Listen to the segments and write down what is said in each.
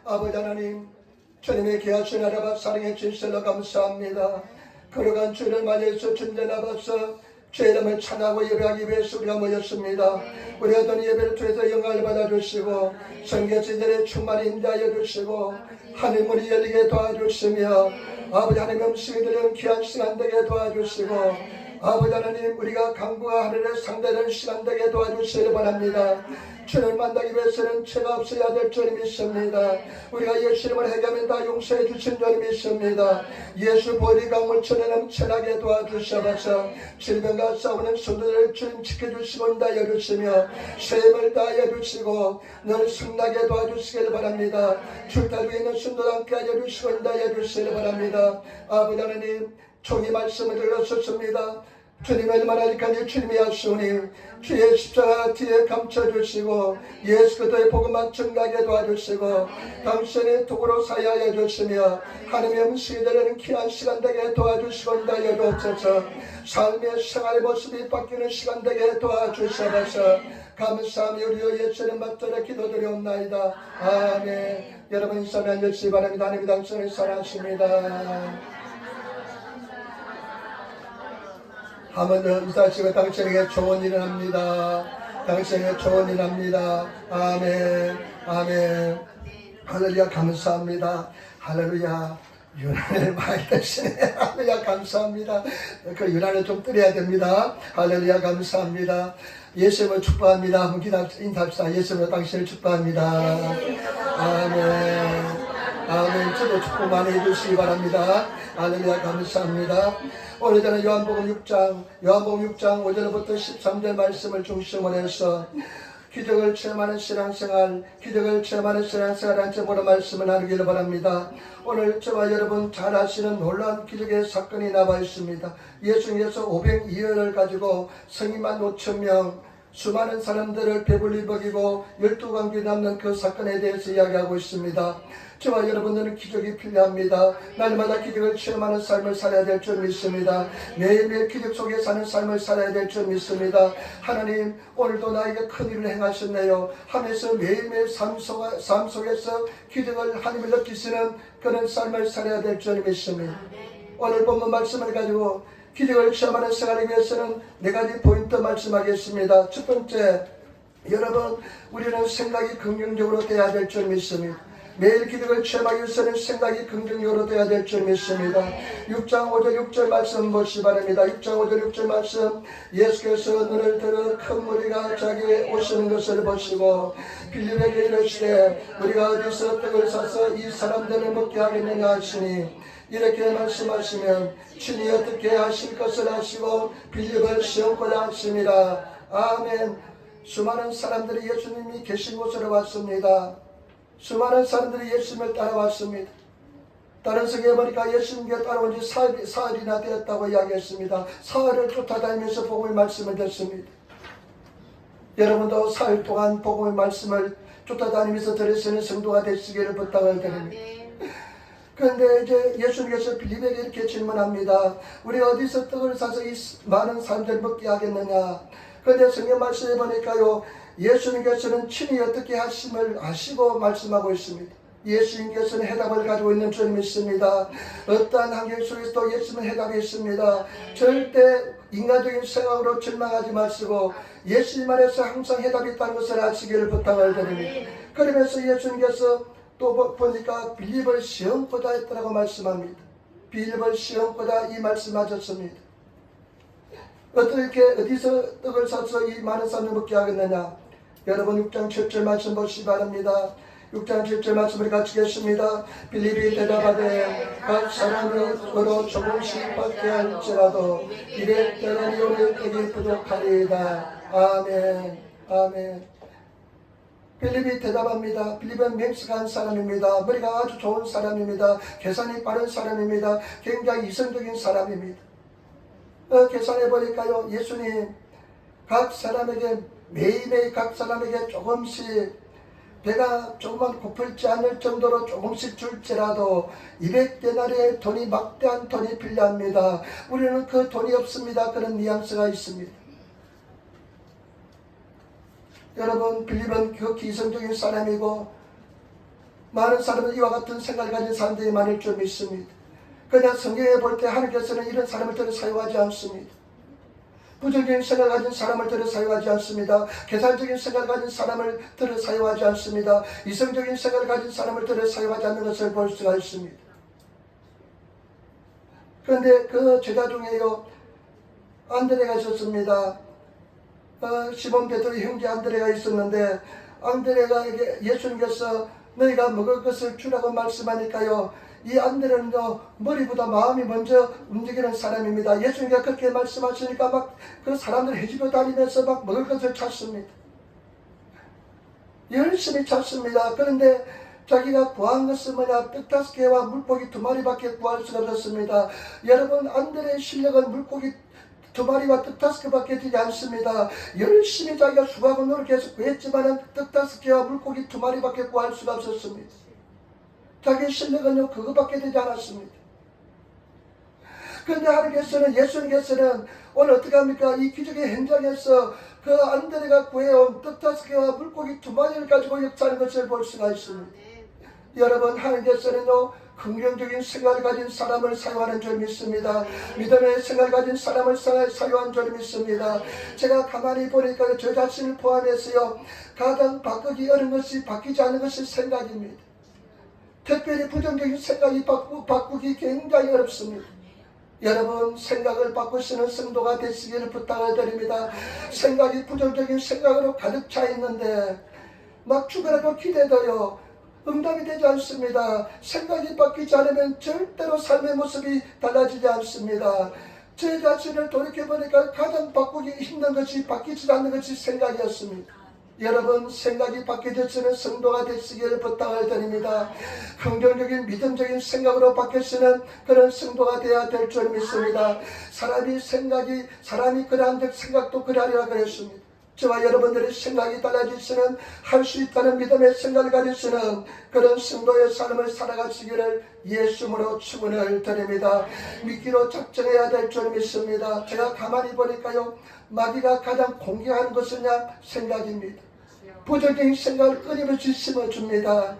아버지 하나님, 주님의 귀하신 아라바 사랑의 진실로 감사합니다. 걸어간 주를 맞이해서 존재나 봐서 주의 이름을 찬하고 예배하기 위해서 우리가 모였습니다. 우리 어떤 예배를 통해서 영광을 받아주시고 성결지들의 충만히 인도하여 주시고 하늘 문이 열리게 도와주시며 아버지 하나님 음식이 들리는 귀한 시간 되게 도와주시고 아버지 하나님 우리가 강구와 하늘을 상대하는 시간 되게 도와주시기 바랍니다. 주를 만나기 위해서는 죄가 없어야 될 줄 믿습니다. 우리가 예수 이름을 회개하면 다 용서해 주신 줄 믿습니다. 예수 보혈이 강물처럼 넘쳐나게 도와주셔서 질병과 싸우는 성도들을 주님 지켜주시고 인도하여 주시며 쇠임을 다하여 주시고 늘 승나게 도와주시길 바랍니다. 출타주에 있는 성도들 함께 하여 주시고 인도하여 주시길 바랍니다. 아버지 하나님 종이 말씀을 들었었습니다. 주님의 말하니까 주님이 하시오니 주의 십자가 뒤에 감춰주시고 예수 그리스도의 복음만 증가하게 도와주시고 당신의 도구로 사용하여 주시며 하나님의 음식이 되는 귀한 시간 되게 도와주시고 인도하여 주옵소서. 삶의 생활의 모습이 바뀌는 시간 되게 도와주셔서 감사하며 우리 예수님 받들어 기도드리옵나이다. 아멘. 여러분 인사를 앉으시기 바랍니다. 하나님 당신을 사랑하십니다. 한번 더 인사하시고 당신에게 좋은 일을 합니다. 당신에게 좋은 일을 합니다. 아멘. 아멘. 할렐루야 감사합니다. 할렐루야. 유난을 많이 드시네. 할렐루야 감사합니다. 그 유난을 좀 드려야 됩니다. 할렐루야 감사합니다. 예수님을 축복합니다. 한번 인사합시다. 예수님을 당신을 축복합니다. 아멘. 아멘. 저도 축복 많이 해주시기 바랍니다. 할렐루야 감사합니다. 오늘 저는 요한복음 6장 5절부터 13절 말씀을 중심으로 해서 기적을 체험하는 신앙생활, 기적을 체험하는 신앙생활한 제목으로 말씀을 나누기를 바랍니다. 오늘 저와 여러분 잘 아시는 놀라운 기적의 사건이 남아 있습니다. 예수님께서 502열을 가지고 성인만 5,000명, 수많은 사람들을 배불리 먹이고 12광기 남는 그 사건에 대해서 이야기하고 있습니다. 저와 여러분들은 기적이 필요합니다. 날마다 기적을 체험하는 삶을 살아야 될 줄 믿습니다. 매일매일 기적 속에 사는 삶을 살아야 될 줄 믿습니다. 하나님 오늘도 나에게 큰 일을 행하셨네요 하면서 매일매일 삶 속에서 기적을 하나님을 느끼시는 그런 삶을 살아야 될 줄 믿습니다. 오늘 본문 말씀을 가지고 기적을 체험하는 생활을 위해서는 4가지 포인트 말씀하겠습니다. 첫 번째, 여러분 우리는 생각이 긍정적으로 돼야 될 줄 믿습니다. 매일 기적을 체험하기 위해서는 생각이 긍정적으로 돼야 될 줄 믿습니다. 6장 5절 6절 말씀 보시기 바랍니다. 6장 5절 6절 말씀, 예수께서 눈을 들어 큰 무리가 자기에 오시는 것을 보시고 빌립에게 이르시되 우리가 어디서 떡을 사서 이 사람들을 먹게 하겠느냐 하시니 이렇게 말씀하시면 친히 어떻게 하실 것을 하시고 빌립을 시험코자 하십니다. 아멘. 수많은 사람들이 예수님이 계신 곳으로 왔습니다. 수많은 사람들이 예수님을 따라왔습니다. 다른 성경에 보니까 예수님께 따라온 지 사흘이나 되었다고 이야기했습니다. 사흘을 쫓아다니면서 복음의 말씀을 듣습니다. 여러분도 사흘 동안 복음의 말씀을 쫓아다니면서 들으시는 성도가 되시기를 부탁을 드립니다. 그런데 이제 예수님께서 빌립에게 이렇게 질문합니다. 우리가 어디서 떡을 사서 이 많은 사람들 먹게 하겠느냐. 그런데 성경 말씀에 보니까요, 예수님께서는 친히 어떻게 하심을 아시고 말씀하고 있습니다. 예수님께서는 해답을 가지고 있는 줄 믿습니다. 어떠한 환경 속에서도 예수님은 해답이 있습니다. 절대 인간적인 생각으로 절망하지 마시고 예수님 안에서 항상 해답이 있다는 것을 아시기를 부탁을 드립니다. 그러면서 예수님께서 또 보니까 빌립을 시험코자 했더라고 말씀합니다. 빌립을 시험코자 이 말씀하셨습니다. 어떻게 어디서 떡을 사서 이 많은 사람을 먹게 하겠느냐. 여러분 6장 7절 말씀 보시기 바랍니다. 6장 7절 말씀을 같이 읽겠습니다. 빌립이 대답하되 각 사람이 서로 조금씩 받게 할지라도 200데나리 오늘 떡이 부족하리이다. 아멘. 아멘. 빌립이 대답합니다. 빌립은 맹식한 사람입니다. 머리가 아주 좋은 사람입니다. 계산이 빠른 사람입니다. 굉장히 이성적인 사람입니다. 계산해 보니까요, 예수님 각 사람에게 매일매일 각 사람에게 조금씩 배가 조금만 고플지 않을 정도로 조금씩 줄지라도 200데나리의 돈이 막대한 돈이 필요합니다. 우리는 그 돈이 없습니다. 그런 뉘앙스가 있습니다. 여러분 빌립은 극히 이성적인 사람이고 많은 사람은 이와 같은 생각을 가진 사람들이 많을 줄 믿습니다. 그러나 성경에 볼 때 하나님께서는 이런 사람을 들어 사용하지 않습니다. 부정적인 생각을 가진 사람을 들어 사용하지 않습니다. 계산적인 생각을 가진 사람을 들어 사용하지 않습니다. 이성적인 생각을 가진 사람을 들어 사용하지 않는 것을 볼 수가 있습니다. 그런데 그 제자 중에요, 안드레가 있었습니다. 시몬 베드로의 형제 안드레가 있었는데, 안드레가 예수님께서 너희가 먹을 것을 주라고 말씀하니까요, 이 안드레는요, 머리보다 마음이 먼저 움직이는 사람입니다. 예수님께서 그렇게 말씀하시니까 막 그 사람들 헤집어 다니면서 막 먹을 것을 찾습니다. 열심히 찾습니다. 그런데 자기가 구한 것은 뭐냐, 떡 5개와 물고기 2마리밖에 구할 수가 없었습니다. 여러분, 안드레의 실력은 물고기 2마리와 떡 5개밖에 되지 않습니다. 열심히 자기가 수박을 노력해서 구했지만 떡 5개와 물고기 2마리밖에 구할 수가 없었습니다. 자기 실력은요, 그것밖에 되지 않았습니다. 그런데 하나님께서는, 예수님께서는 오늘 어떻게 합니까? 이 기적의 현장에서 그 안드레가 구해온 떡 5개와 물고기 2마리를 가지고 역사하는 것을 볼 수가 있습니다. 여러분, 하나님께서는요, 긍정적인 생각을 가진 사람을 사용하는 줄 믿습니다. 믿음의 생각을 가진 사람을 사용하는 줄 믿습니다. 제가 가만히 보니까 저 자신을 포함해서요, 가장 바꾸기 어려운 것이, 바뀌지 않는 것이 생각입니다. 특별히 부정적인 생각이 바꾸기 굉장히 어렵습니다. 여러분, 생각을 바꾸시는 성도가 되시기를 부탁을 드립니다. 생각이 부정적인 생각으로 가득 차 있는데 막 죽으라고 기대도요, 응답이 되지 않습니다. 생각이 바뀌지 않으면 절대로 삶의 모습이 달라지지 않습니다. 제 자신을 돌이켜보니까 가장 바꾸기 힘든 것이, 바뀌지 않는 것이 생각이었습니다. 여러분, 생각이 바뀌어지는 성도가 되시기를 부탁을 드립니다. 긍정적인 믿음적인 생각으로 바뀌시는 그런 성도가 되어야 될 줄 믿습니다. 사람이 그러한즉 생각도 그러하리라 그랬습니다. 저와 여러분들의 생각이 달라지시는, 할 수 있다는 믿음의 생각을 가지시는 그런 성도의 삶을 살아가시기를 예수님으로 축원을 드립니다. 믿기로 작정해야 될 줄 믿습니다. 제가 가만히 보니까요, 마귀가 가장 공격하는 것은요, 생각입니다. 부정적인 생각을 끊임없이 심어줍니다.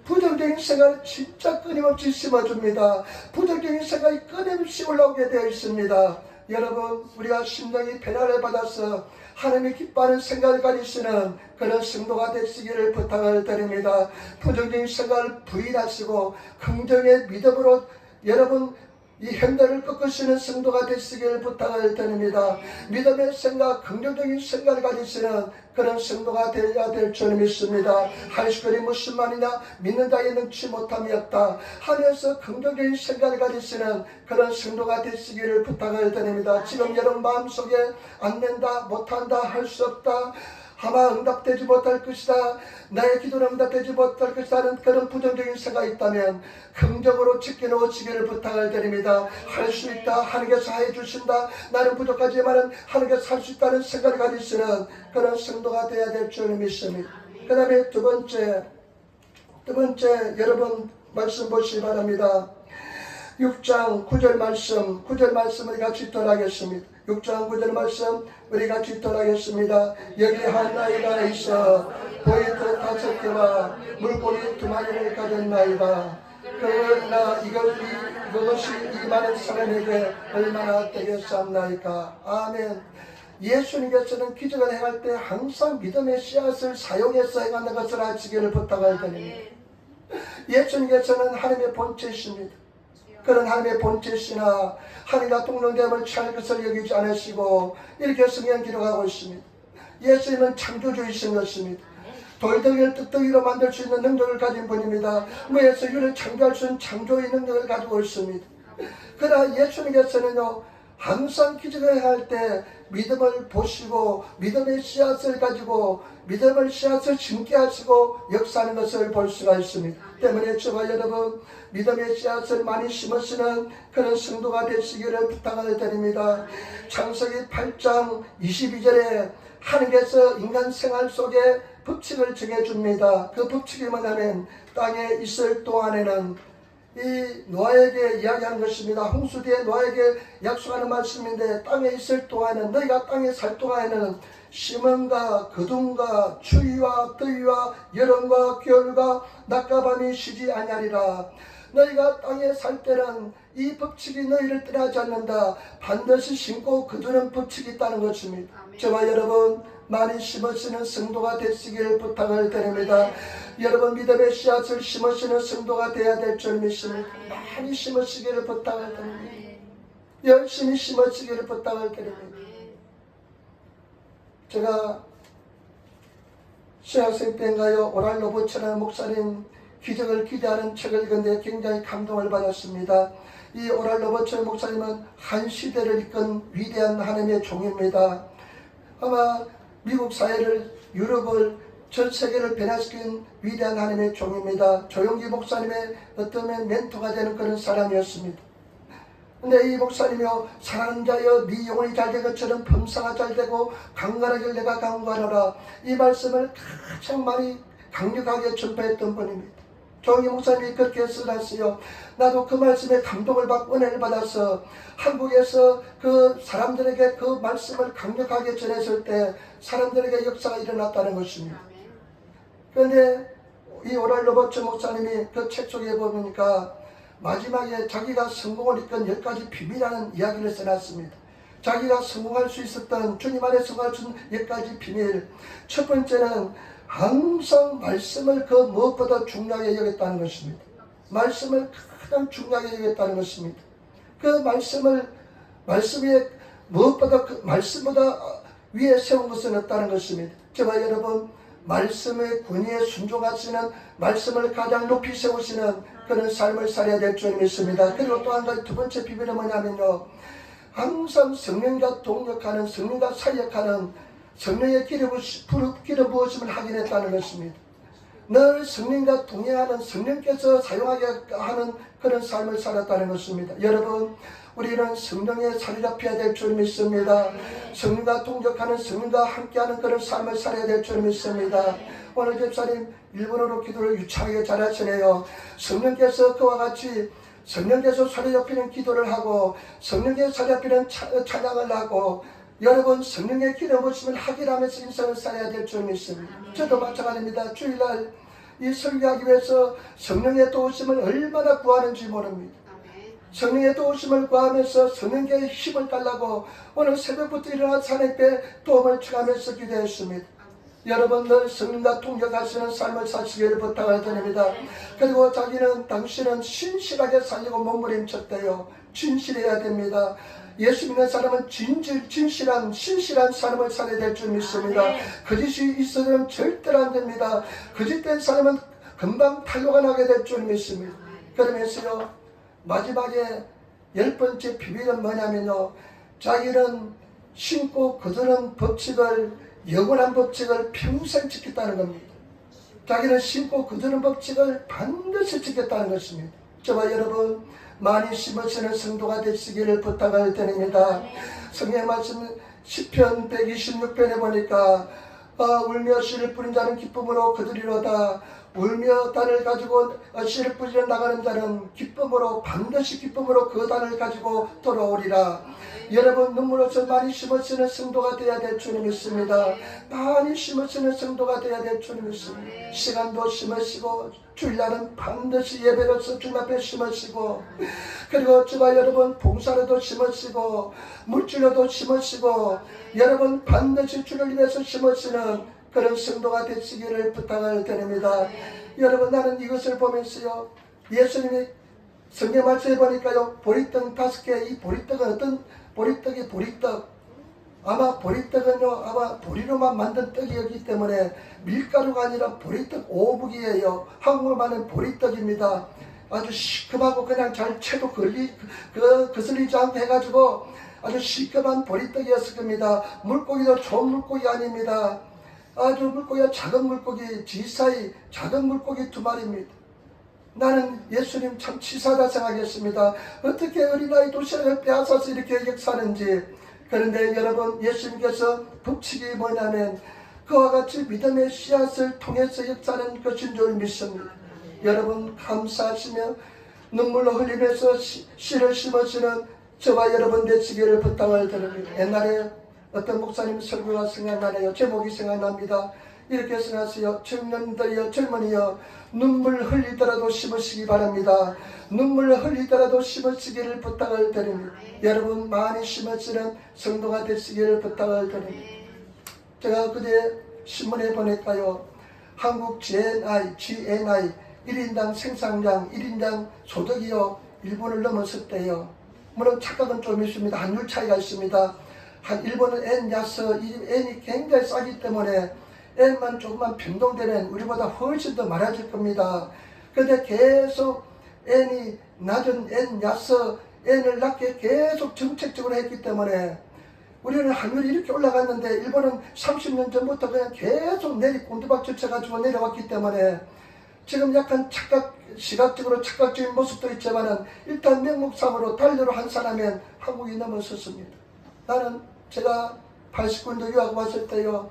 부정적인 생각을 진짜 끊임없이 심어줍니다. 부정적인 생각이 끊임없이 올라오게 되어 있습니다. 여러분, 우리가 심령이 변화를 받아서 하나님이 기뻐하는 생각을 가지시는 그런 성도가 되시기를 부탁을 드립니다. 부정적인 생각을 부인하시고 긍정의 믿음으로 여러분 이 현대를 꺾으시는 성도가 되시기를 부탁을 드립니다. 믿음의 생각, 긍정적인 생각을 가지시는 그런 성도가 되어야 될 줄 믿습니다. 하시거리 무슨 말이냐, 믿는 자에 능치 못함이 없다 하면서 긍정적인 생각을 가지시는 그런 성도가 되시기를 부탁을 드립니다. 지금 여러분 마음속에 안 된다, 못한다, 할 수 없다, 아마 응답되지 못할 것이다, 나의 기도는 응답되지 못할 것이다 하는 그런 부정적인 생각이 있다면 긍정으로 지켜놓으시기를 부탁을 드립니다. 할 수 있다, 하나님께서 해주신다, 나는 부족하지만 하나님께서 할 수 있다는 생각을 가지시는 그런 성도가 되어야 될 줄 믿습니다. 그 다음에 두 번째 여러분 말씀 보시기 바랍니다. 6장 9절 말씀 우리 같이 읽도록하겠습니다. 6장 9절 말씀 우리 같이 읽도록하겠습니다. 여기 한 나이가 있어 보이도 5개와 물고기 2마리를 가진 나이다. 그러나 이것이 이 많은 사람에게 얼마나 되겠사옵나이까. 아멘. 예수님께서는 기적을 행할 때 항상 믿음의 씨앗을 사용해서 행하는 것을 아시기를 부탁을 드립니다. 예수님께서는 하나님의 본체이십니다. 그런 하나님의 본체시나 하나님과 동등됨을 취할 것을 여기지 않으시고 이렇게 성경 기록하고 있습니다. 예수님은 창조주이신 것입니다. 돌덩이를 뚝뚝이로 만들 수 있는 능력을 가진 분입니다. 무에서 유를 창조할 수 있는 창조의 능력을 가지고 있습니다. 그러나 예수님께서는요, 항상 기적을 할 때 믿음을 보시고 믿음의 씨앗을 가지고 믿음의 씨앗을 심게 하시고 역사하는 것을 볼 수가 있습니다. 때문에 저와 여러분 믿음의 씨앗을 많이 심으시는 그런 성도가 되시기를 부탁을 드립니다. 창세기 8장 22절에 하나님께서 인간 생활 속에 법칙을 정해줍니다. 그 법칙이 뭐냐면 땅에 있을 동안에는 이 노아에게 이야기하는 것입니다. 홍수 뒤에 노아에게 약속하는 말씀인데 땅에 있을 동안에는, 너희가 땅에 살 동안에는 심음과 거둠과 추위와 더위와 여름과 겨울과 낮과 밤이 쉬지 아니하리라. 너희가 땅에 살 때는 이 법칙이 너희를 떠나지 않는다. 반드시 심고 거두는 법칙이 있다는 것입니다. 저와 여러분 많이 심으시는 성도가 되시길 부탁을 드립니다. 여러분 믿음의 씨앗을 심으시는 성도가 되어야 될 줄 믿습니다. 많이 심으시기를 부탁을 드립니다. 열심히 심으시기를 부탁을 드립니다. 제가 신학생 때인가요? 오랄 로버츠라는 목사님 기적을 기대하는 책을 읽었는데 굉장히 감동을 받았습니다. 이 오랄 로버츠 목사님은 한 시대를 이끈 위대한 하나님의 종입니다. 아마 미국 사회를, 유럽을, 전 세계를 변화시킨 위대한 하나님의 종입니다. 조용기 목사님의 어떤 멘토가 되는 그런 사람이었습니다. 근데 이 목사님이요, 사랑하는 자여 네 영혼이 잘된 것처럼 범사가 잘되고 강건하길 내가 강구하노라, 이 말씀을 가장 많이 강력하게 전파했던 분입니다. 조용기 목사님이 그렇게 써놨어요. 나도 그 말씀에 감동을 받고 은혜를 받아서 한국에서 그 사람들에게 그 말씀을 강력하게 전했을 때 사람들에게 역사가 일어났다는 것입니다. 그런데 이 오랄 로버츠 목사님이 그 책 속에 보니까 마지막에 자기가 성공을 이끈 10가지 비밀이라는 이야기를 써놨습니다. 자기가 성공할 수 있었던, 주님 안에 성공할 수 있는 10가지 비밀. 첫 번째는 항상 말씀을 그 무엇보다 중요하게 여겼다는 것입니다. 말씀을 가장 중요하게 여겼다는 것입니다. 그 말씀에 무엇보다 그 말씀보다 위에 세운 것은 없다는 것입니다. 저와 여러분 말씀의 권위에 순종하시는, 말씀을 가장 높이 세우시는 그런 삶을 살아야 될 줄 믿습니다. 그리고 또 한 가지 두 번째 비밀은 뭐냐면요, 항상 성령과 동역하는, 성령과 사역하는, 성령의 기름 부으심을 확인했다는 것입니다. 늘 성령과 동행하는, 성령께서 사용하게 하는 그런 삶을 살았다는 것입니다. 여러분 우리는 성령에 사로잡혀야 될 줄 믿습니다. 성령과 동역하는, 성령과 함께하는 그런 삶을 살아야 될 줄 믿습니다. 오늘 집사님 일본어로 기도를 유창하게 잘하시네요. 성령께서 그와 같이 성령께서 사로잡히는 기도를 하고 성령께서 사로잡히는 찬양을 하고, 여러분 성령의 기름 부으심을 확인하면서 인생을 살아야 될 줄 믿습니다. 저도 마찬가지입니다. 주일날 이 설교하기 위해서 성령의 도우심을 얼마나 구하는지 모릅니다. 성령의 도우심을 구하면서 성령의 힘을 달라고 오늘 새벽부터 일어나서 하나님께 도움을 청하면서 기도했습니다. 여러분 늘 성령과 동역하시는 삶을 사시기를 부탁을 드립니다. 그리고 당신은 신실하게 살려고 몸부림쳤대요. 진실해야 됩니다. 예수 믿는 사람은 진실한 삶을 살아야 될 줄 믿습니다. 거짓이 있어서는 절대로 안 됩니다. 거짓된 사람은 금방 탄로가 나게 될 줄 믿습니다. 그러면서요, 마지막에 10번째 비밀은 뭐냐면요, 자기는 신고 거두는 법칙을, 영원한 법칙을 평생 지켰다는 겁니다. 자기는 신고 거두는 법칙을 반드시 지켰다는 것입니다. 저와 여러분 많이 심으시는 성도가 되시기를 부탁을 드립니다. 성경 말씀 시편 126편에 보니까 울며 씨를 뿌린 자는 기쁨으로 거두리로다. 울며 단을 가지고 씨를 뿌리러 나가는 자는 기쁨으로, 반드시 기쁨으로 그 단을 가지고 돌아오리라. 여러분 눈물로서 많이 심으시는 성도가 되어야 될 줄 믿습니다. 많이 심으시는 성도가 되어야 될 줄 믿습니다. 시간도 심으시고 주일날은 반드시 예배로서 주님 앞에 심으시고, 그리고 저와 여러분 봉사로도 심으시고 물질로도 심으시고, 여러분 반드시 주를 위해서 심으시는 그런 성도가 되시기를 부탁을 드립니다. 여러분 나는 이것을 보면서요, 예수님이 성경 말씀에 보니까요, 보리떡 5개, 이 보리떡은 어떤 보리떡이 보리떡, 아마 보리떡은요, 아마 보리로만 만든 떡이었기 때문에 밀가루가 아니라 보리떡 오복이에요. 한국말 말하는 보리떡입니다. 아주 시큼하고 그냥 잘 채도 거슬리지 않고 해가지고 아주 시큼한 보리떡이었을 겁니다. 물고기도 좋은 물고기 아닙니다. 아주 물고기가 작은 물고기, 지사이 작은 물고기 2마리입니다. 나는 예수님 참 치사하다 생각했습니다. 어떻게 어린아이 도시락을 빼앗아서 이렇게 역사하는지. 그런데 여러분 예수님께서 법칙이 뭐냐면 그와 같이 믿음의 씨앗을 통해서 역사하는 것인 줄 믿습니다. 여러분 감사하시며 눈물로 흘리면서 씨를 심으시는 저와 여러분 되시기를 부탁을 드립니다. 옛날에 어떤 목사님 설교가 생각나네요. 제목이 생각납니다. 이렇게 생각하세요. 청년들이여, 젊은이여, 눈물 흘리더라도 심으시기 바랍니다. 눈물 흘리더라도 심으시기를 부탁을 드립니다. 여러분 많이 심으시는 성도가 되시기를 부탁을 드립니다. 제가 그때 신문에 보니까요, 한국 GNI 1인당 생산량, 1인당 소득이요, 일본을 넘었을 때요. 물론 착각은 좀 있습니다. 환율 차이가 있습니다. 일본은 N 야서, N이 굉장히 싸기 때문에 N만 조금만 변동되면 우리보다 훨씬 더 많아질 겁니다. 그런데 계속 N이 낮은 N 야서, N을 낮게 계속 정책적으로 했기 때문에 우리는 환율이 이렇게 올라갔는데 일본은 30년 전부터 그냥 계속 곤두박질 쳐가지고 내려왔기 때문에 지금 약간 시각적으로 착각적인 모습도 있지만은 일단 명목상으로 달러로 환산하면 한국이 넘어섰습니다. 나는 제가 89년도 유학 왔을 때요,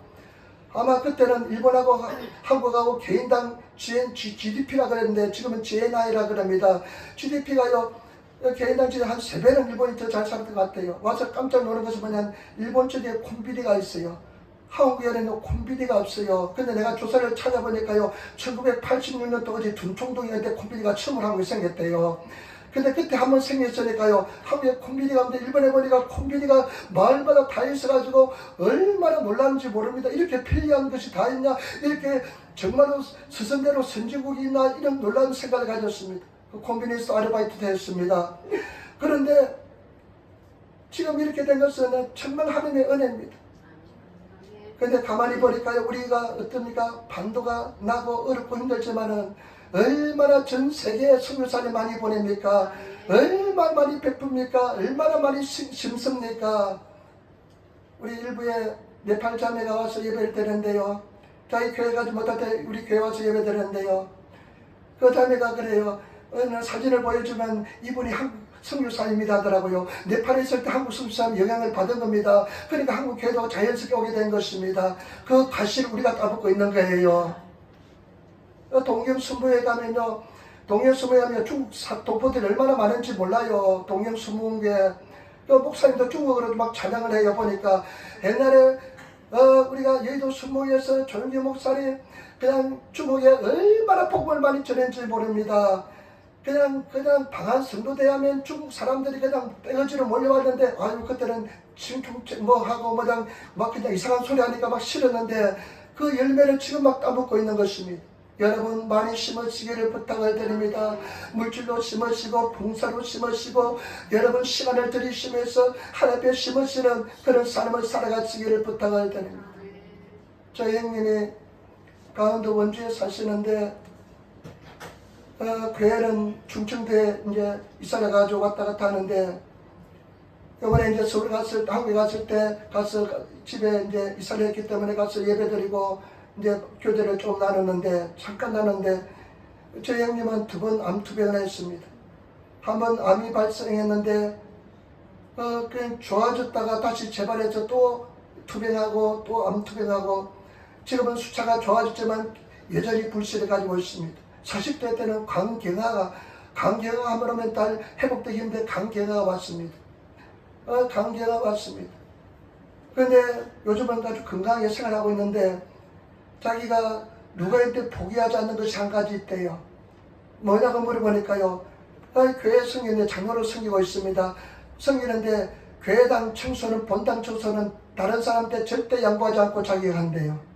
아마 그때는 일본하고 한국하고 개인당 GDP라 그랬는데 지금은 GNI라 그럽니다. GDP가요, 개인당 지금 한 3배는 일본이 더 잘 사는 것 같아요. 와서 깜짝 놀란 것은 뭐냐면 일본 쪽에 콤비니가 있어요. 한국에는 콤비니가 없어요. 근데 내가 조사를 찾아보니까요, 1986년도 어디 둔총동이었는데 콤비니가 처음으로 한국에 생겼대요. 근데 그때 한번 생겼으니까요, 한국에 콤비니가 없는데 일본에 보니까 콤비니가 마을마다 다 있어가지고 얼마나 놀랐는지 모릅니다. 이렇게 편리한 것이 다 있냐, 이렇게 정말로 스승대로 선진국이 있나, 이런 놀라운 생각을 가졌습니다. 그 콤비니에서 아르바이트도 했습니다. 그런데 지금 이렇게 된 것은 정말 하나님의 은혜입니다. 그런데 가만히 보니까요, 우리가 어떻습니까? 반도가 나고 어렵고 힘들지만은 얼마나 전 세계에 선교사를 많이 보냅니까? 얼마나 많이 베풉니까? 얼마나 많이 심습니까? 우리 일부에 네팔 자매가 와서 예배를 드렸는데요, 저희 교회 가지 못할 때 우리 교회 와서 예배 드렸는데요, 그 자매가 그래요. 어느 날 사진을 보여주면 이분이 한국 선교사입니다 하더라고요. 네팔에 있을 때 한국 선교사님 영향을 받은 겁니다. 그러니까 한국 교회도 자연스럽게 오게 된 것입니다. 그 과실을 우리가 따먹고 있는 거예요. 동경순무회 가면요, 동경순무회 가면 중국 동포들이 얼마나 많은지 몰라요. 동경순무회 그 목사님도 중국어로 막 찬양을 해요. 보니까 옛날에 우리가 여의도 순무회에서 조용기 목사님 그냥 중국에 얼마나 복음을 많이 전했는지 모릅니다. 그냥 방한 성도대 하면 중국 사람들이 그냥 떼거지로 몰려왔는데, 아유 그때는 칭총 뭐 하고 막 그냥 이상한 소리 하니까 막 싫었는데 그 열매를 지금 막 따먹고 있는 것입니다. 여러분 많이 심으시기를 부탁을 드립니다. 물질로 심으시고 봉사로 심으시고 여러분 시간을 들이시면서 하나님께 심으시는 그런 삶을 살아가시기를 부탁을 드립니다. 저희 형님이 강원도 원주에 사시는데 교회는 충청도에 이제 이사를 가지고 왔다 갔다 하는데, 이번에 이제 서울 한국에 갔을 때 가서 집에 이제 이사를 했기 때문에 가서 예배 드리고 이제 교제를 좀 나눴는데, 잠깐 나눴는데, 저희 형님은 2번 암투병을 했습니다. 한 번 암이 발생했는데, 그냥 좋아졌다가 다시 재발해서 또 투병하고 또 암투병하고, 지금은 수차가 좋아졌지만 여전히 불씨를 가지고 있습니다. 40대 때는 간경화가 하면 맨날 회복되기 힘든데 간경화가 왔습니다. 간경화가 왔습니다. 그런데 요즘은 아주 건강하게 생활하고 있는데, 자기가 누구한테 포기하지 않는 것이 한 가지 있대요. 뭐냐고 물어보니까요, 교회 성기는데 장로로 섬기고 있습니다. 섬기는데 교회당 청소는, 본당 청소는 다른 사람한테 절대 양보하지 않고 자기가 한대요.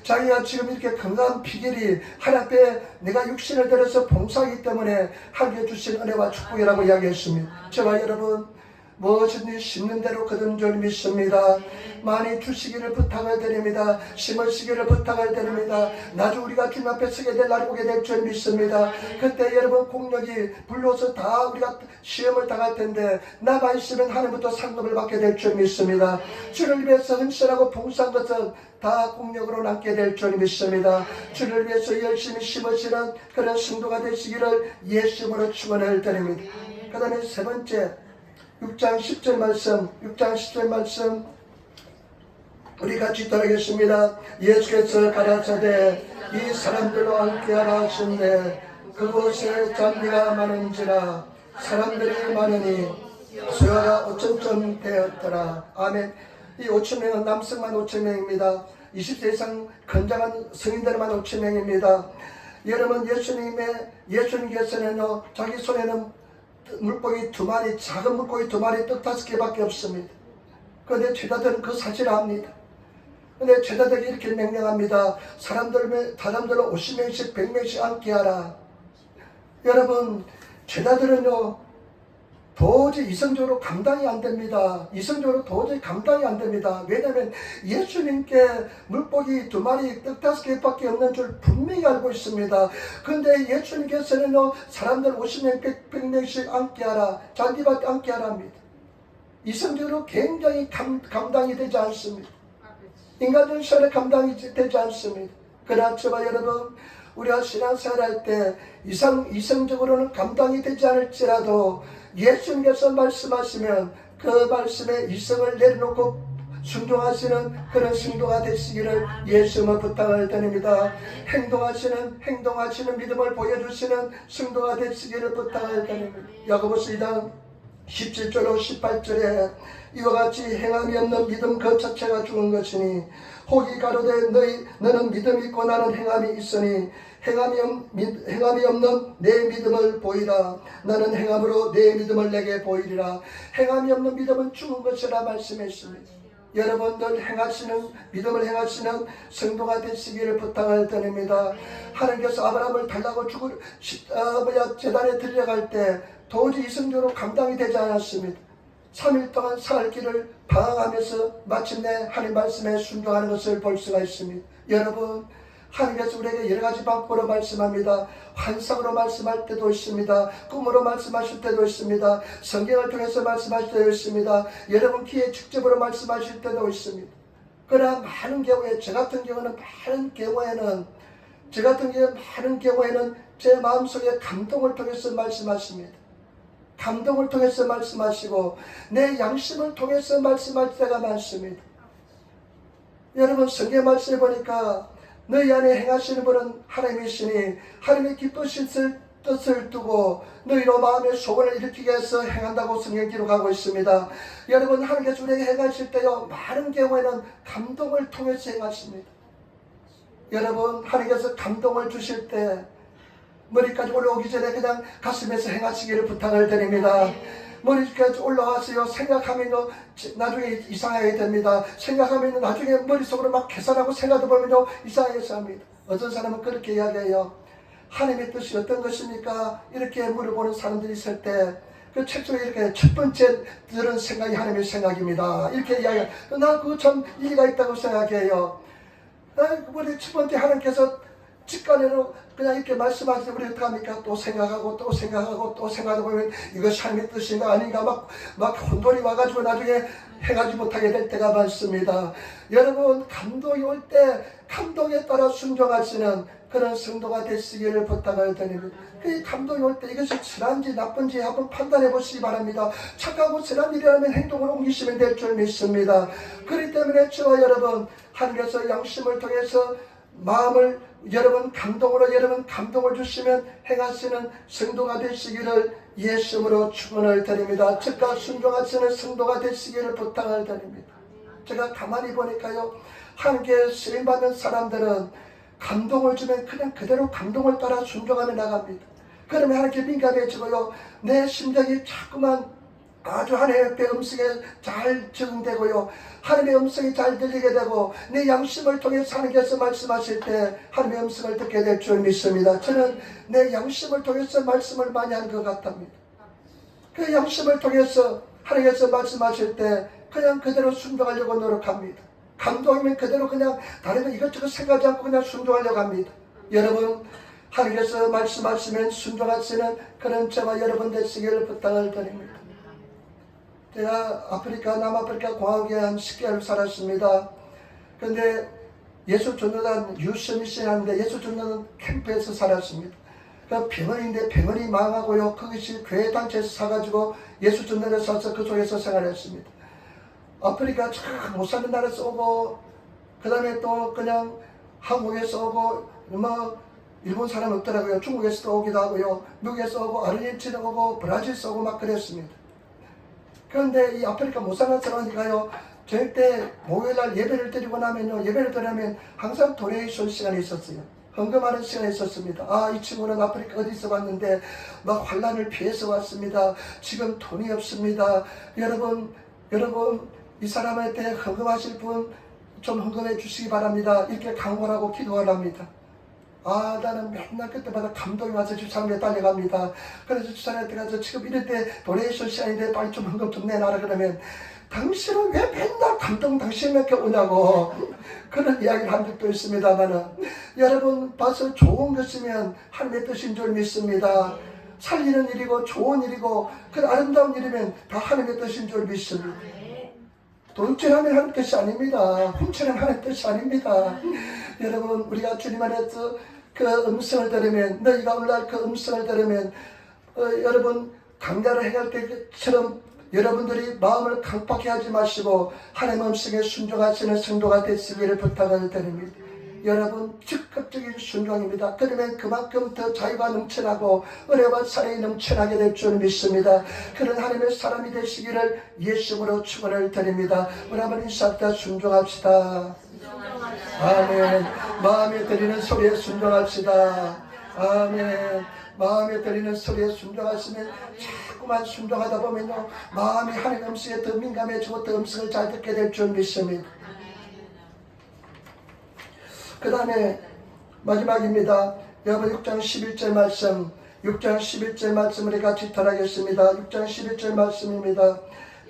자기가 지금 이렇게 건강한 비결이 하나님께 내가 육신을 들여서 봉사하기 때문에 하게 주신 은혜와 축복이라고 이야기했습니다. 제가 여러분 무엇이든지 심는 대로 거둔 줄 믿습니다. 많이 주시기를 부탁을 드립니다. 심으시기를 부탁을 드립니다. 나중 우리가 주님 앞에 서게 될 날이 오게 될 줄 믿습니다. 그때 여러분 공력이 불러서 다 우리가 시험을 당할 텐데 나만 있으면 하나님부터 상급을 받게 될 줄 믿습니다. 주를 위해서 헌신하고 봉사한 것은 다 공력으로 남게 될 줄 믿습니다. 주를 위해서 열심히 심으시는 그런 성도가 되시기를 예수님으로 축원을 드립니다. 그 다음에 세 번째 6장 10절 말씀 우리 같이 따르겠습니다. 예수께서 가라사대 이 사람들로 함께하라 하신대 그곳에 잔디가 많은지라 사람들이 많으니 수요가 어쩜 되었더라. 아멘. 이 5천 명은 남성만 5천 명입니다. 20세 이상 건장한 성인들만 5천 명입니다. 여러분 예수님께서는요 자기 손에는 물고기 2마리, 작은 물고기 2마리, 떡 5개밖에 없습니다. 그런데 제자들은 그 사실을 압니다. 근데 제자들이 이렇게 명령합니다. 사람들은 50명씩 100명씩 앉게 하라. 여러분 제자들은요 도저히 이성적으로 감당이 안 됩니다. 이성적으로 도저히 감당이 안 됩니다. 왜냐하면 예수님께 물고기 2마리, 떡 5개밖에 없는 줄 분명히 알고 있습니다. 그런데 예수님께서는요 사람들 50명, 100명씩 앉게 하라, 잔디밭에 앉게 하라 합니다. 이성적으로 굉장히 감당이 되지 않습니다. 인간적인 시간에 감당이 되지 않습니다. 그러나 저와 여러분 우리가 신앙생활할 때 이성적으로는 감당이 되지 않을지라도 예수님께서 말씀하시면 그 말씀에 이성을 내려놓고 순종하시는 그런 성도가 되시기를 예수님을 부탁을 드립니다. 행동하시는 믿음을 보여주시는 성도가 되시기를 부탁을 드립니다. 야고보서 2장 17절로 18절에 이와 같이 행함이 없는 믿음 그 자체가 죽은 것이니 혹이 가로되 너는 믿음이 있고 나는 행함이 있으니 행함이 없는 내 믿음을 보이라. 나는 행함으로 내 믿음을 내게 보이리라. 행함이 없는 믿음은 죽은 것이라 말씀했습니다. 여러분들 믿음을 행하시는 성도가 되시기를 부탁을 드립니다. 하나님께서 아브라함을 달라고 제단에 들려갈 때 도저히 이성적으로 감당이 되지 않았습니다. 3일 동안 살 길을 방황하면서 마침내 하나님 말씀에 순종하는 것을 볼 수가 있습니다. 여러분 하나님께서 우리에게 여러가지 방법으로 말씀합니다. 환상으로 말씀할 때도 있습니다. 꿈으로 말씀하실 때도 있습니다. 성경을 통해서 말씀하실 때도 있습니다. 여러분 귀에 직접으로 말씀하실 때도 있습니다. 그러나 많은 경우에 저 같은 경우에는 제 마음속에 감동을 통해서 말씀하십니다. 감동을 통해서 말씀하시고 내 양심을 통해서 말씀할 때가 많습니다. 여러분 성경 말씀을 보니까 너희 안에 행하시는 분은 하나님이시니 하나님의 기쁘신 뜻을 두고 너희로 마음의 소원을 일으키게 해서 행한다고 성경 기록하고 있습니다. 여러분 하나님께서 우리에게 행하실 때요 많은 경우에는 감동을 통해서 행하십니다. 여러분 하나님께서 감동을 주실 때 머리까지 올라오기 전에 그냥 가슴에서 행하시기를 부탁을 드립니다. 머리까지 올라와서요 생각하면요 나중에 이상하게 됩니다. 생각하면 나중에 머릿속으로 막 계산하고 생각해보면요 이상하게 합니다. 어떤 사람은 그렇게 이야기해요. 하나님의 뜻이 어떤 것입니까? 이렇게 물어보는 사람들이 있을 때 그 책 속에 이렇게 첫 번째 들은 생각이 하나님의 생각입니다. 이렇게 이야기해요. 난 그거 참 일리가 있다고 생각해요. 우리 첫 번째 하나님께서 직관으로 그냥 이렇게 말씀하시는데 우리 어떻게 합니까? 또 생각하고 생각하다 보면 이것이 하나님의 뜻인가 아닌가 막 혼돈이 와가지고 나중에 행하지 못하게 될 때가 많습니다. 여러분 감동이 올 때 감동에 따라 순종하시는 그런 성도가 되시기를 부탁을 드립니다. 그 감동이 올 때 이것이 선한지 나쁜지 한번 판단해 보시기 바랍니다. 착하고 선한 일이라면 행동을 옮기시면 될 줄 믿습니다. 그렇기 때문에 저와 여러분 하나님께서 양심을 통해서 감동을 주시면 행하시는 성도가 되시기를 예수님으로 축원을 드립니다. 즉각 순종하시는 성도가 되시기를 부탁을 드립니다. 제가 가만히 보니까요 하나님께 쓰임받는 사람들은 감동을 주면 그냥 그대로 감동을 따라 순종하며 나갑니다. 그러면 하나님께 민감해지고요 내 심장이 자꾸만 아주 하나님의 음성에 잘 적응되고요 하나님의 음성이 잘 들리게 되고 내 양심을 통해서 하나님께서 말씀하실 때 하나님의 음성을 듣게 될 줄 믿습니다. 저는 내 양심을 통해서 말씀을 많이 하는 것 같답니다. 그 양심을 통해서 하나님께서 말씀하실 때 그냥 그대로 순종하려고 노력합니다. 감동이면 그대로 그냥 다른 이것저것 생각하지 않고 그냥 순종하려고 합니다. 여러분 하나님께서 말씀하시면 순종하시는 그런 저와 여러분 되시기를 부탁을 드립니다. 제가 남아프리카 공화국에 한 10개월 살았습니다. 근데 예수전도단 유스미션 하는데 예수전도단 캠프에서 살았습니다. 그 병원인데 병원이 망하고요. 그것이 교회 단체에서 사가지고 예수전도단에 사서 그 속에서 생활했습니다. 아프리카 참 못 사는 나라에서 오고 그 다음에 또 그냥 한국에서 오고 일본 사람 없더라고요. 중국에서도 오기도 하고요. 미국에서 오고 아르헨티나 오고 브라질에서 오고 막 그랬습니다. 그런데 이 아프리카 못 사는 사람이가요 절대 목요일날 예배를 드리고 나면요, 예배를 드리면 항상 도네이션 시간이 있었어요. 헌금하는 시간이 있었습니다. 아, 이 친구는 아프리카 어디서 왔는데 막 환란을 피해서 왔습니다. 지금 돈이 없습니다. 여러분 이 사람한테 헌금하실 분 좀 헌금해 주시기 바랍니다. 이렇게 강권하고 기도를 합니다. 아, 나는 맨날 그때마다 감동이 와서 주차장에 달려갑니다. 그래서 주차장에 가서 지금 이럴 때 도네이션 시간인데 빨리 좀 헌금 좀 내놔라 그러면, 당신은 왜 맨날 감동 당신에게 오냐고 그런 이야기를 한 적도 있습니다만은, 여러분 봐서 좋은 것이면 하나님의 뜻인 줄 믿습니다. 살리는 일이고 좋은 일이고 그 아름다운 일이면 다 하나님의 뜻인 줄 믿습니다. 돈질하면 하는 뜻이 아닙니다. 훔치는 하는 뜻이 아닙니다. 여러분, 우리가 주님 안에서 그 음성을 들으면, 너희가 오늘날 그 음성을 들으면 여러분 강가를 행할 때처럼 여러분들이 마음을 강팍해 하지 마시고 하나님 음성에 순종하시는 성도가 되시기를 부탁을 드립니다. 여러분, 적극적인 순종입니다. 그러면 그만큼 더 자유가 넘쳐나고 은혜와 사랑이 넘쳐나게 될 줄 믿습니다. 그런 하나님의 사람이 되시기를 예수로 축원을 드립니다. 우리 한번 인사합시다. 순종합시다. 아멘. 마음에 들리는 소리에 순종합시다. 아멘. 마음에 들리는 소리에 순종하시면 자꾸만 순종하다 보면요, 마음이 하나님 음성에 더 민감해지고 더 음성을 잘 듣게 될 줄 믿습니다. 그 다음에 마지막입니다. 여러분 6장 11절 말씀, 6장 11절 말씀을 같이 전하겠습니다. 6장 11절 말씀입니다.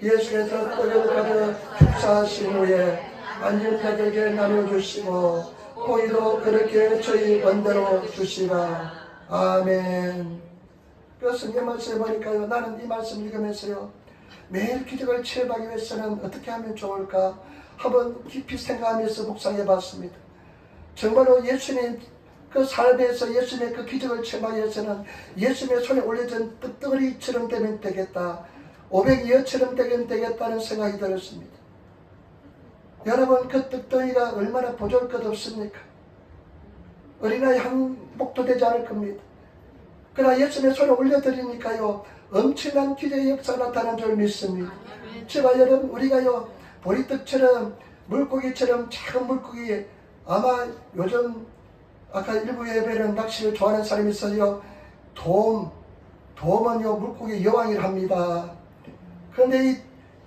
예수께서 떡을 가져 축사하신 후에 앉은 자들에게 나눠주시고 고기도 그렇게 저희 원대로 주시라. 아멘. 그래서 이 말씀을 보니까요, 나는 이 말씀 읽으면서요, 매일 기적을 체험하기 위해서는 어떻게 하면 좋을까 한번 깊이 생각하면서 묵상해 봤습니다. 정말로 예수님 그 삶에서 예수님의 그 기적을 체험하기 위해서는 예수님의 손에 올려진 떡덩어리처럼 되면 되겠다, 500이어처럼 되면 되겠다는 생각이 들었습니다. 여러분, 그 떡덩이가 얼마나 보잘것없습니까? 어린아이 한 목도 되지 않을 겁니다. 그러나 예수님의 손에 올려드리니까요, 엄청난 기적의 역사가 나타난 줄 믿습니다. 제발 여러분, 우리가요, 보리떡처럼 물고기처럼 작은 물고기, 아마 요즘 아까 일부 예배는 낚시를 좋아하는 사람이 있어요. 돔은요 물고기 여왕이라 합니다. 그런데 이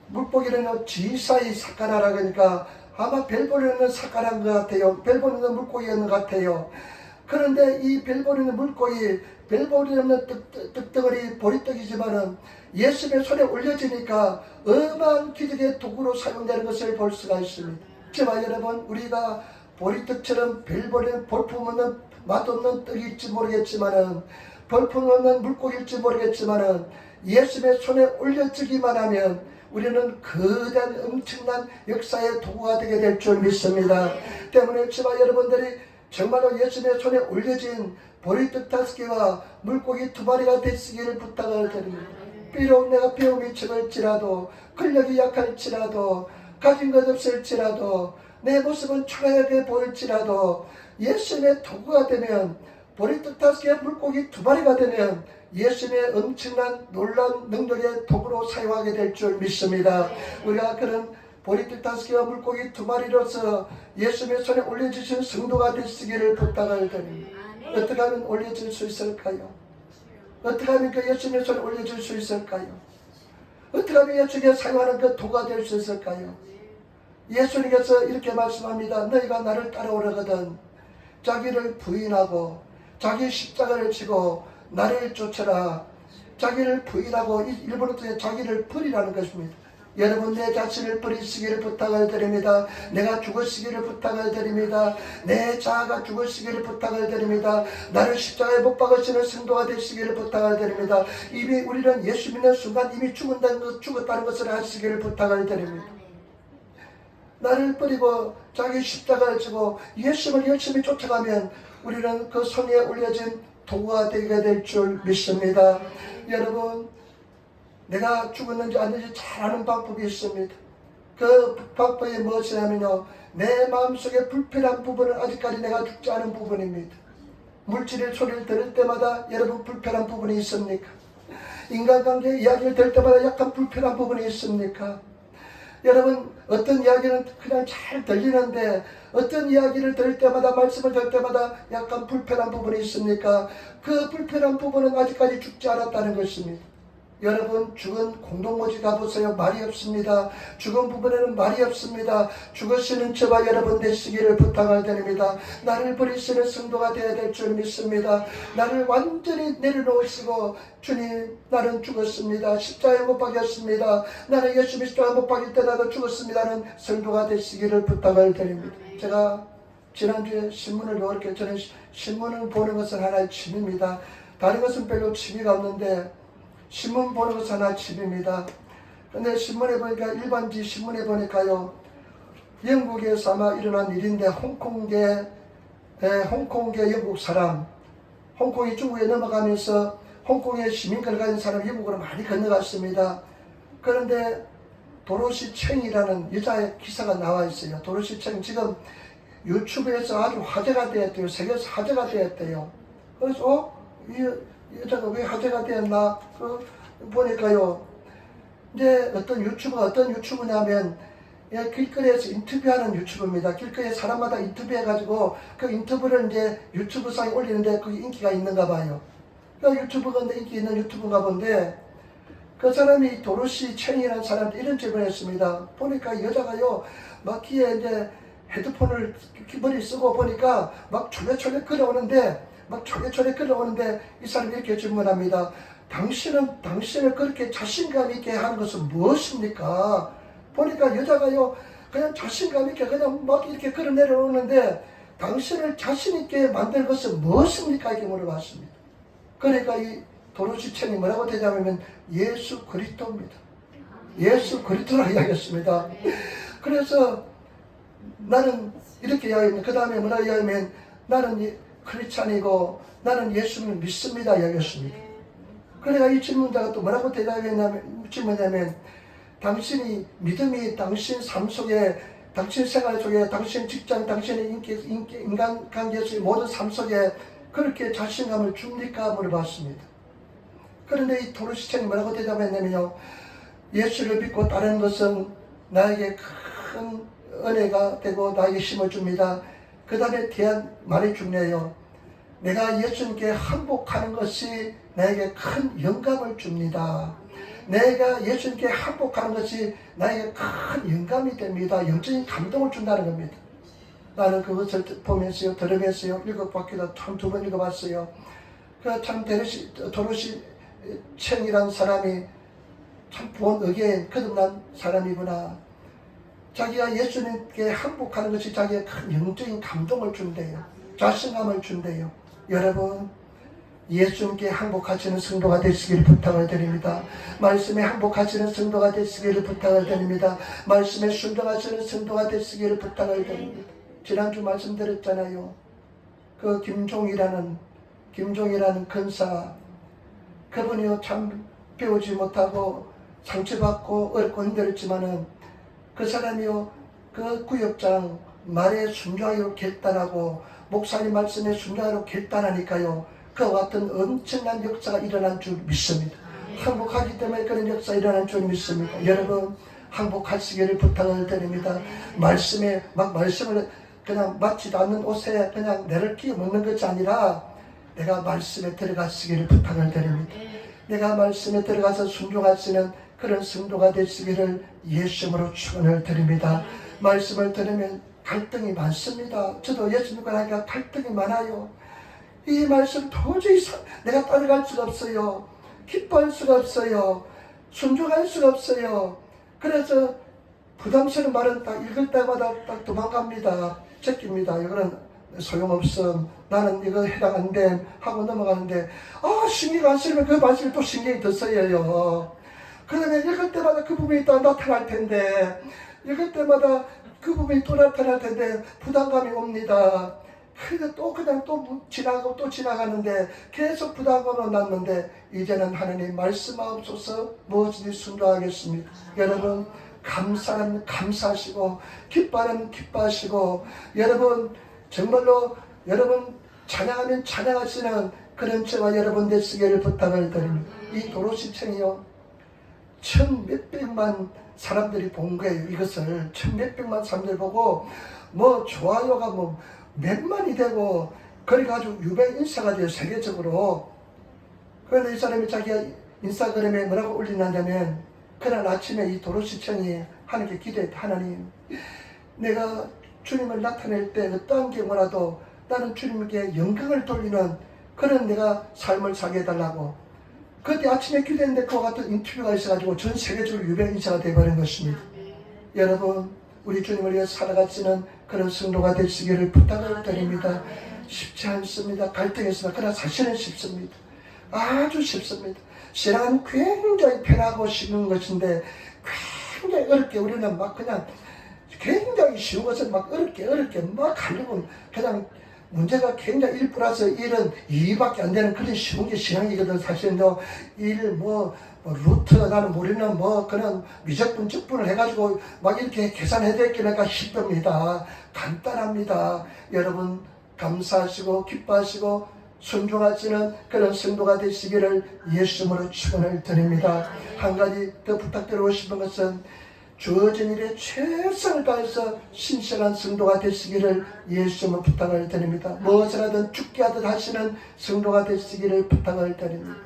물고기는요 지사이 사카나라 그러니까 아마 벨보리는 사카나인 것 같아요. 벨보리는 물고기였는 것 같아요. 그런데 이 벨보리는 물고기, 벨보리는 떡덩어리 보리떡이지만은 예수님의 손에 올려지니까 어마한 기적의 도구로 사용되는 것을 볼 수가 있습니다. 제발 여러분, 우리가 보리떡처럼 벨보리는 볼품없는 맛없는 떡일지 모르겠지만은, 볼품없는 물고기일지 모르겠지만은 예수님의 손에 올려지기만 하면 우리는 거대한 엄청난 역사의 도구가 되게 될 줄 믿습니다. 때문에 제발 여러분들이 정말로 예수님의 손에 올려진 보리떡 5개와 물고기 2마리가 되시기를 부탁을 드립니다. 비록 내가 배움이 적을지라도, 근력이 약할지라도, 가진 것 없을지라도, 내 모습은 초라하게 보일지라도 예수님의 도구가 되면, 보리떡 5개 물고기 2마리가 되면 예수님의 엄청난 놀라운 능력의 도구로 사용하게 될 줄 믿습니다. 우리가 그런 보리떡 5개와 물고기 2마리로서 예수님의 손에 올려주신 성도가 되시기를 부탁을 드립니다. 어떻게 하면 올려질 수 있을까요? 어떻게 하면 그 예수님의 손에 올려줄 수 있을까요? 어떻게 하면 예수님께 사용하는 그 도구가 될 수 있을까요? 예수님께서 이렇게 말씀합니다. 너희가 나를 따라오려거든 자기를 부인하고 자기 십자가를 지고 나를 쫓아라. 자기를 부인하고, 일본어 뜻에 자기를 버리라는 것입니다. 여러분, 내 자신을 버리시기를 부탁을 드립니다. 내가 죽으시기를 부탁을 드립니다. 내 자아가 죽으시기를 부탁을 드립니다. 나를 십자가에 못 박으시는 성도가 되시기를 부탁을 드립니다. 이미 우리는 예수 믿는 순간 이미 죽었다는 것을 하시기를 부탁을 드립니다. 나를 버리고 자기 십자가를 지고 예수를 열심히 쫓아가면 우리는 그 손에 올려진 도구가 되게 될 줄 믿습니다. 여러분, 내가 죽었는지 아닌지 잘 아는 방법이 있습니다. 그 방법이 무엇이냐면요, 내 마음속에 불편한 부분은 아직까지 내가 죽지 않은 부분입니다. 물질의 소리를 들을 때마다 여러분 불편한 부분이 있습니까? 인간관계 이야기를 들을 때마다 약간 불편한 부분이 있습니까? 여러분 어떤 이야기는 그냥 잘 들리는데 어떤 이야기를 들을 때마다 말씀을 들을 때마다 약간 불편한 부분이 있습니까? 그 불편한 부분은 아직까지 죽지 않았다는 것입니다. 여러분 죽은 공동모지 가보세요. 말이 없습니다. 죽은 부분에는 말이 없습니다. 죽으시는 저와 여러분 되시기를 부탁을 드립니다. 나를 버리시는 성도가 되어야 될 줄 믿습니다. 나를 완전히 내려놓으시고 주님 나는 죽었습니다. 십자가에 못 박였습니다. 나는 예수 십자가에 못 박일 때 나도 죽었습니다는 성도가 되시기를 부탁을 드립니다. 제가 지난주에 신문을 이렇게 저는 신문을 보는 것은 하나의 취미입니다. 다른 것은 별로 취미가 없는데 신문 보는 것은 하나 취미입니다. 근데 신문에 보니까 일반지 신문에 보니까요, 영국에서 아마 일어난 일인데 홍콩계 영국 사람, 홍콩이 중국에 넘어가면서 홍콩의 시민권을 가진 사람이 영국으로 많이 건너갔습니다. 그런데 도로시 챙이라는 여자의 기사가 나와 있어요. 도로시 챙 지금 유튜브에서 아주 화제가 되었대요. 세계에서 화제가 되었대요. 그래서 이 여자가 왜 화제가 되었나 보니까요, 이제 어떤 유튜브냐면 길거리에서 인터뷰하는 유튜브입니다. 길거리에 사람마다 인터뷰해가지고 그 인터뷰를 이제 유튜브상에 올리는데 그게 인기가 있는가 봐요. 그 유튜브가 인기 있는 유튜브인가 본데 그 사람이 도로시 챙이라는 사람한테 이런 질문을 했습니다. 보니까 여자가요 막 귀에 이제 헤드폰을 머리 쓰고 보니까 막 초래초래 걸어오는데 이 사람이 이렇게 질문합니다. 당신을 그렇게 자신감 있게 하는 것은 무엇입니까? 보니까 여자가요 그냥 자신감 있게 그냥 막 이렇게 걸어 내려오는데 당신을 자신 있게 만들 것은 무엇입니까? 이렇게 물어봤습니다. 그러니까 이 도로시 챙이 뭐라고 대답하면 예수 그리스도입니다. 예수 그리스도라고 이야기했습니다. 그래서 나는 이렇게 이야기합니다. 그 다음에 뭐라고 이야기하면 나는 크리스찬이고 나는 예수님을 믿습니다 이야기했습니다. 그러니까 이 질문자가 또 뭐라고 질문하냐면 당신이 믿음이 당신 삶 속에 당신 생활 속에 당신 직장 당신의 인간관계에서의 모든 삶 속에 그렇게 자신감을 줍니까 물어봤습니다. 그런데 이 도로시청이 뭐라고 대답했냐면요, 예수를 믿고 따르는 것은 나에게 큰 은혜가 되고 나에게 힘을 줍니다. 그 다음에 대한 말이 중요해요. 내가 예수님께 항복하는 것이 나에게 큰 영감을 줍니다. 내가 예수님께 항복하는 것이 나에게 큰 영감이 됩니다. 영적인 감동을 준다는 겁니다. 나는 그것을 보면서요, 들으면서요, 읽어봤기도 참 2번 읽어봤어요. 그 참 도로시 챙이라는 사람이 참 본 의견 거듭난 사람이구나. 자기가 예수님께 항복하는 것이 자기의 큰 영적인 감동을 준대요. 자신감을 준대요. 여러분, 예수님께 항복하시는 성도가 되시기를 부탁을 드립니다. 말씀에 항복하시는 성도가 되시기를 부탁을 드립니다. 말씀에 순종하시는 성도가 되시기를 부탁을 드립니다. 지난주 말씀드렸잖아요. 그 김종이라는 근사, 그분이요 참 배우지 못하고 상처받고 어렵고 힘들었지만은 그 사람이요 그 구역장 말에 순종하기로 결단하고 목사님 말씀에 순종하기로 결단하니까요 그와 같은 엄청난 역사가 일어난 줄 믿습니다. 항복하기 때문에 그런 역사가 일어난 줄 믿습니다. 여러분 항복하시기를 부탁을 드립니다. 말씀을 그냥 맞지도 않는 옷에 그냥 내를 끼워 먹는 것이 아니라 내가 말씀에 들어가시기를 부탁을 드립니다. 내가 말씀에 들어가서 순종하시는 그런 성도가 되시기를 예수님으로 축원을 드립니다. 말씀을 들으면 갈등이 많습니다. 저도 예수 믿고 나니까 갈등이 많아요. 이 말씀 도저히 내가 따라갈 수가 없어요. 기뻐할 수가 없어요. 순종할 수가 없어요. 그래서 부담스러운 말은 딱 읽을 때마다 딱 도망갑니다. 제낍니다. 이거는 소용없음. 나는 이거 해당 안 됨. 하고 넘어가는데 신경 안 쓰면 그 말씀이 또 신경이 더 쓰여요. 그러면 읽을 때마다 그 부분이 또 나타날 텐데 읽을 때마다 그 부분이 또 나타날 텐데 부담감이 옵니다. 그래서 또 그냥 또 지나가고 또 지나가는데 계속 부담감으로 났는데 이제는 하나님 말씀하옵소서 무엇이든지 순종하겠습니다. 여러분 감사는 감사하시고 기뻐하는 기뻐하시고 여러분 정말로 여러분 찬양하면 찬양하시는 그런 저와 여러분 되시기를 부탁을 드립니다. 이 도로시청이요 1,000몇백만 사람들이 본 거예요. 이것을 천몇백만 사람들이 보고 뭐 좋아요가 뭐 몇만이 되고 그래가지고 유명 인사가 돼요, 세계적으로. 그런데 이 사람이 자기가 인스타그램에 뭐라고 올리냐면, 그날 아침에 이 도로시청이 하나님께 기도했다. 하나님, 내가 주님을 나타낼 때 어떠한 경우라도 나는 주님께 영광을 돌리는 그런 내가 삶을 살게 해달라고. 그때 아침에 기도했는데 그와 같은 인터뷰가 있어가지고 전 세계적으로 유명 인사가 되어버린 것입니다. 여러분, 우리 주님을 위해 살아가시는 그런 성도가 되시기를 부탁을 드립니다. 쉽지 않습니다. 갈등이 있습니다. 그러나 사실은 쉽습니다. 아주 쉽습니다. 신앙은 굉장히 편하고 쉬운 것인데 굉장히 어렵게 우리는 막 그냥 굉장히 쉬운 것을 막 어렵게 막 하려고 그냥 문제가 굉장히 1 플러스 1은 2밖에 안 되는 그런 쉬운 게 신앙이거든. 사실은요, 1 루트 나는 모르는 그런 미적분 적분을 해가지고 막 이렇게 계산해야 되니까 쉽답니다. 간단합니다. 여러분 감사하시고 기뻐하시고 순종하시는 그런 성도가 되시기를 예수님으로 축원을 드립니다. 한 가지 더 부탁드리고 싶은 것은 주어진 일에 최선을 다해서 신실한 성도가 되시기를 예수님으로 부탁을 드립니다. 무엇을 하든 죽게 하듯 하시는 성도가 되시기를 부탁을 드립니다.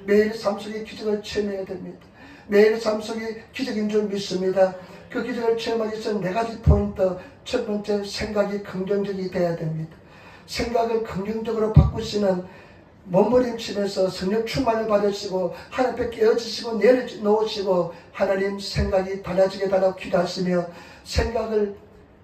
매일 삶 속에 기적을 체험해야 됩니다. 매일 삶 속에 기적인 줄 믿습니다. 그 기적을 체험하기 위해서 4가지 포인트. 첫 번째, 생각이 긍정적이 돼야 됩니다. 생각을 긍정적으로 바꾸시는 몸부림치면서 성령 충만을 받으시고 하나님께 깨어지시고 내려놓으시고 하나님 생각이 달라지게 달라고 기도하시며, 생각을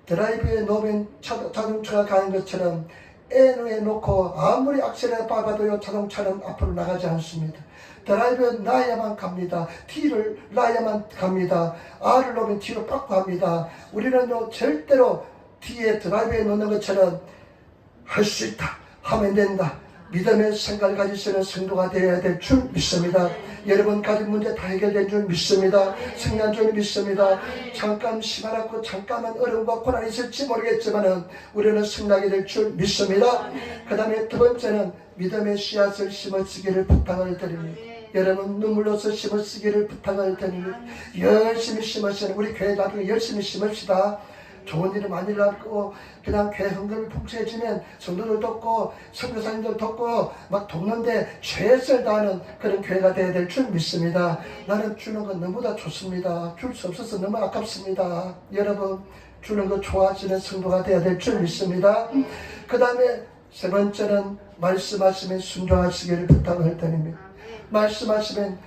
드라이브에 놓으면 자동차가 가는 것처럼 N에 놓고 아무리 악셀을 밟아도요 자동차는 앞으로 나가지 않습니다. 드라이브에 놔야만 갑니다. D를 놔야만 갑니다. R을 놓으면 D로 빠꾸 합니다. 우리는요 절대로 D에 드라이브에 놓는 것처럼 할 수 있다, 하면 된다, 믿음의 생각을 가지시는 성도가 되어야 될 줄 믿습니다. 여러분 가진 문제 다 해결된 줄 믿습니다. 승리한 줄 믿습니다. 잠깐 시간하고 잠깐만 어려움과 고난이 있을지 모르겠지만 우리는 승리하게 될 줄 믿습니다. 그 다음에 두 번째는 믿음의 씨앗을 심어쓰기를 부탁을 드립니다. 여러분 눈물로서 심어쓰기를 부탁을 드립니다. 열심히 심으시는 우리 교회 나중에 열심히 심읍시다. 좋은 일이 많이 일어나고 그냥 교회 헌금이 풍성해지면 성도들 돕고 선교사님들 돕고 막 돕는데 최선을 다하는 그런 교회가 되어야 될 줄 믿습니다. 나는 주는 건 너무나 좋습니다. 줄 수 없어서 너무 아깝습니다. 여러분 주는 거 좋아하시는 성도가 되어야 될 줄 믿습니다. 그 다음에 세 번째는 말씀하시면 순종하시기를 부탁을 드립니다. 말씀하시면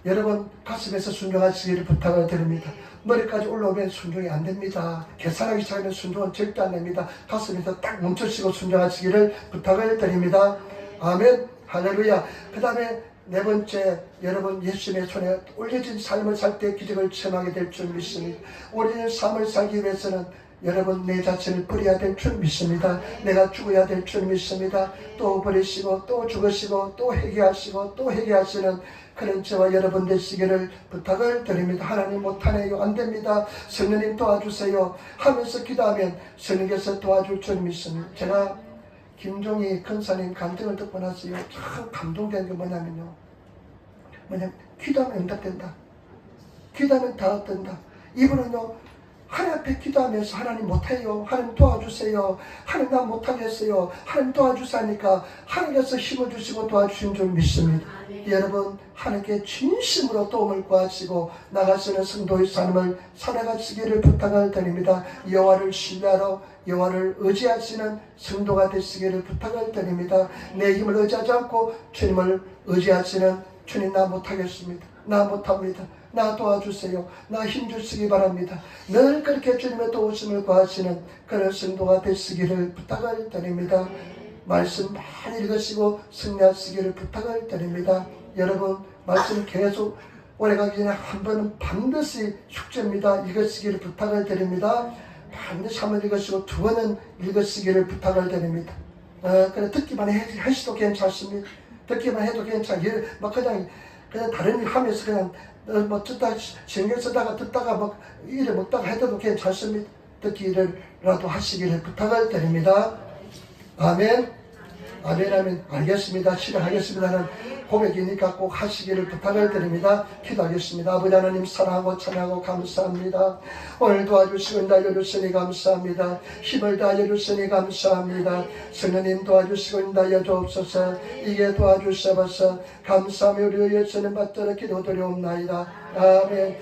여러분 가슴에서 순종하시기를 부탁을 드립니다. 머리까지 올라오면 순종이 안 됩니다. 계산하기 시작하면 순종은 절대 안 됩니다. 가슴에서 딱 멈추시고 순종하시기를 부탁을 드립니다. 아멘. 할렐루야. 그 다음에 네 번째, 여러분 예수님의 손에 올려진 삶을 살 때 기적을 체험하게 될 줄 믿습니다. 올려진 삶을 살기 위해서는 여러분 내 자신을 버려야 될 줄 믿습니다. 내가 죽어야 될 줄 믿습니다. 또 버리시고 또 죽으시고 또 회개하시고 또 회개하시는 그런 저와 여러분 되시기를 부탁을 드립니다. 하나님 못하네요, 안됩니다, 성령님 도와주세요 하면서 기도하면 성령께서 도와줄 줄 믿습니다. 제가 김종희 권사님 간증을 듣고 나서요 참 감동된 게 뭐냐면 기도하면 응답된다, 기도하면 답된다. 이분은요 하나님 앞에 기도하면서 하나님 못해요, 하나님 도와주세요, 하나님 나 못하겠어요, 하나님 도와주사니까 하나님께서 힘을 주시고 도와주신 줄 믿습니다. 여러분 하나님께 진심으로 도움을 구하시고 나가시는 성도의 삶을 살아가시기를 부탁을 드립니다. 여호와를 신뢰하러 여호와를 의지하시는 성도가 되시기를 부탁을 드립니다. 내 힘을 의지하지 않고 주님을 의지하시는 주님 나 못하겠습니다, 나 못합니다, 나 도와주세요, 나 힘주시기 바랍니다. 늘 그렇게 주님의 도우심을 구하시는 그런 성도가 되시기를 부탁을 드립니다. 말씀 많이 읽으시고 승리하시기를 부탁을 드립니다. 여러분 말씀 계속 오래가기 전에 한 번은 반드시 숙제입니다. 읽으시기를 부탁을 드립니다. 반드시 한 번 읽으시고 두 번은 읽으시기를 부탁을 드립니다. 그래 듣기만 하셔도 괜찮습니다. 듣기만 해도 괜찮아요. 막 그냥 다른 일 하면서 그냥 뭐 듣다가 신경 쓰다가 듣다가 막 일을 먹다가 해도 괜찮습니다. 듣기라도 하시기를 부탁을 드립니다. 아멘. 아멘. 아멘. 알겠습니다. 실행하겠습니다는 고백이니까 꼭 하시기를 부탁을 드립니다. 기도하겠습니다. 아버지 하나님 사랑하고 찬양하고 감사합니다. 오늘 도와주시고 인도하여주시니 감사합니다. 힘을 다하여주시니 감사합니다. 성령님 도와주시고 인도하여주옵소서. 이게 도와주셔서 감사하며 우리 예수님 받들어 기도드리옵나이다. 아멘.